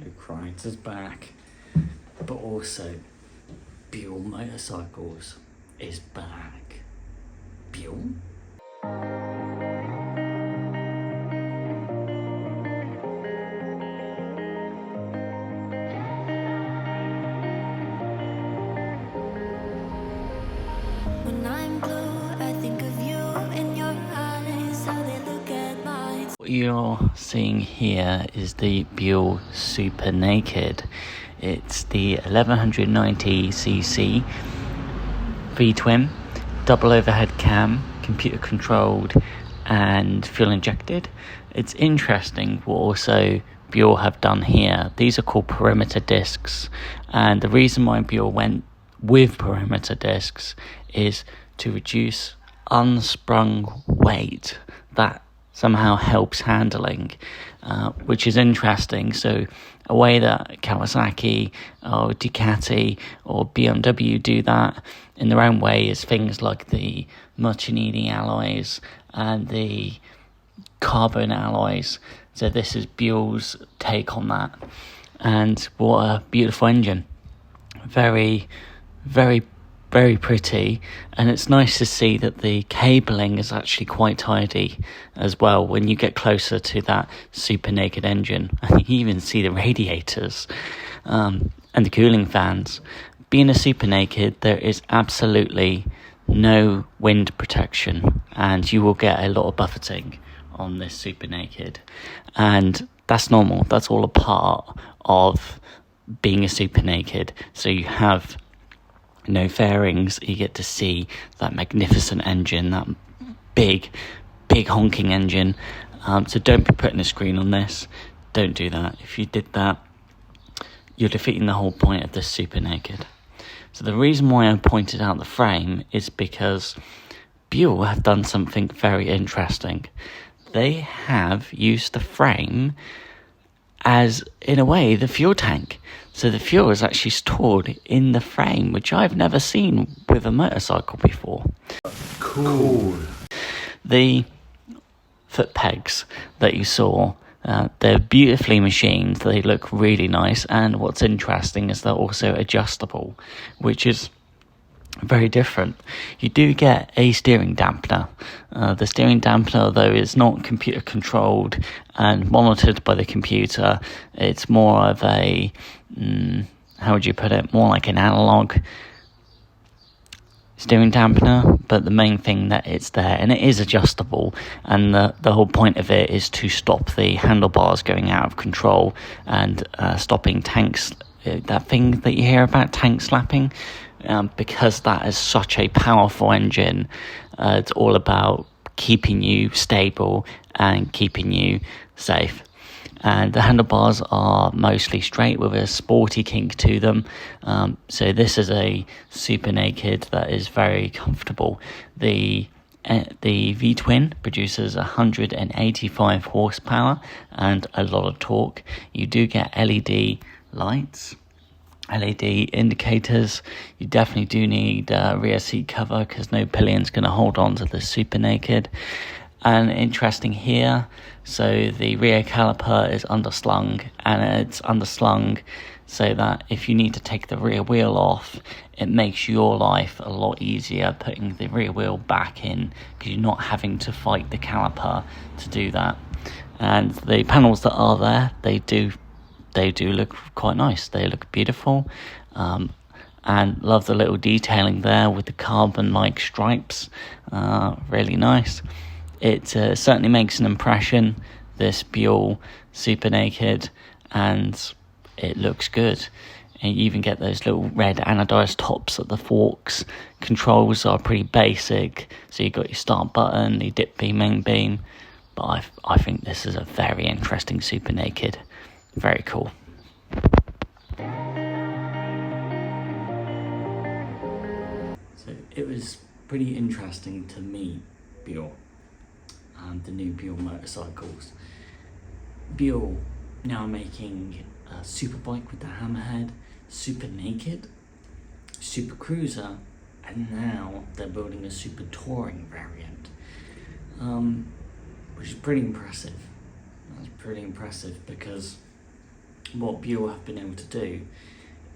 Luke Rides is back, but also Buell Motorcycles is back. Buell? When I'm blue, I think of you in your eyes, how they look at mine. What you're seeing here is the Buell Super Naked. It's the 1190cc V-twin, double overhead cam, computer controlled and fuel injected. It's interesting what also Buell have done here. These are called perimeter discs, and the reason why Buell went with perimeter discs is to reduce unsprung weight that somehow helps handling, which is interesting. So a way that Kawasaki or Ducati or BMW do that in their own way is things like the Martinini alloys and the carbon alloys. So this is Buell's take on that, and what a beautiful engine. Very, very, very pretty, and it's nice to see that the cabling is actually quite tidy as well when you get closer to that Super Naked engine. I think you even see the radiators and the cooling fans. Being a Super Naked, there is absolutely no wind protection, and you will get a lot of buffeting on this Super Naked, and that's normal. That's all a part of being a Super Naked. So you have no fairings, you get to see that magnificent engine, that big honking engine. So don't be putting a screen on this. Don't do that. If you did that, you're defeating the whole point of this Super Naked. So the reason why I pointed out the frame is because Buell have done something very interesting. They have used the frame as, in a way, the fuel tank. So the fuel is actually stored in the frame, which I've never seen with a motorcycle before. Cool. The foot pegs that you saw, they're beautifully machined. They look really nice, and what's interesting is they're also adjustable, which is very different. You do get a steering dampener. The steering dampener, though, is not computer controlled and monitored by the computer. It's more of a, how would you put it, more like an analog steering dampener, but the main thing that it's there, and it is adjustable, and the whole point of it is to stop the handlebars going out of control and stopping tanks, that thing that you hear about, tank slapping. Because that is such a powerful engine, it's all about keeping you stable and keeping you safe. And the handlebars are mostly straight with a sporty kink to them. So this is a Super Naked that is very comfortable. The V-twin produces 185 horsepower and a lot of torque. You do get LED lights, LED indicators. You definitely do need rear seat cover because no pillion's going to hold on to the Super Naked. And interesting here, so the rear caliper is underslung, and it's underslung so that if you need to take the rear wheel off, it makes your life a lot easier putting the rear wheel back in, because you're not having to fight the caliper to do that. And the panels that are there, they do look quite nice. They look beautiful, and love the little detailing there with the carbon-like stripes. Really nice. It certainly makes an impression, this Buell Super Naked, and it looks good. And you even get those little red anodized tops at the forks. Controls are pretty basic, so you've got your start button, your dip beam, main beam, but I think this is a very interesting Super Naked. Very cool. So it was pretty interesting to meet Buell and the new Buell motorcycles. Buell now making a super bike with the hammerhead, Super Naked, Super Cruiser, and now they're building a super touring variant, which is pretty impressive. That's pretty impressive because what Buell have been able to do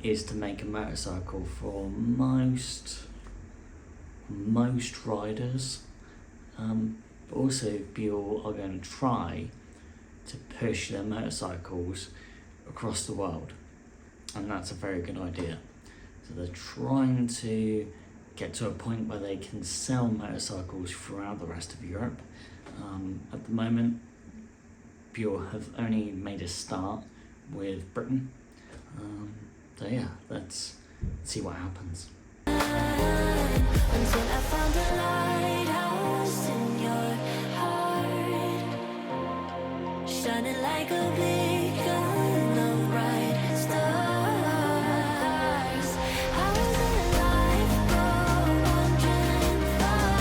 is to make a motorcycle for most riders. But also Buell are going to try to push their motorcycles across the world, and that's a very good idea. So they're trying to get to a point where they can sell motorcycles throughout the rest of Europe. At the moment, Buell have only made a start with Britain. So yeah, let's see what happens. Until I found a lighthouse in your heart, shining like a beacon of bright stars. I was alive for wandering far,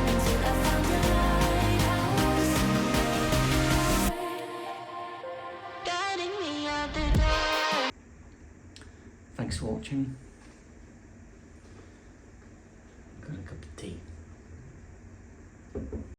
until I found a lighthouse in your heart, guiding me out the dark. Thanks for watching. Got a cup of tea.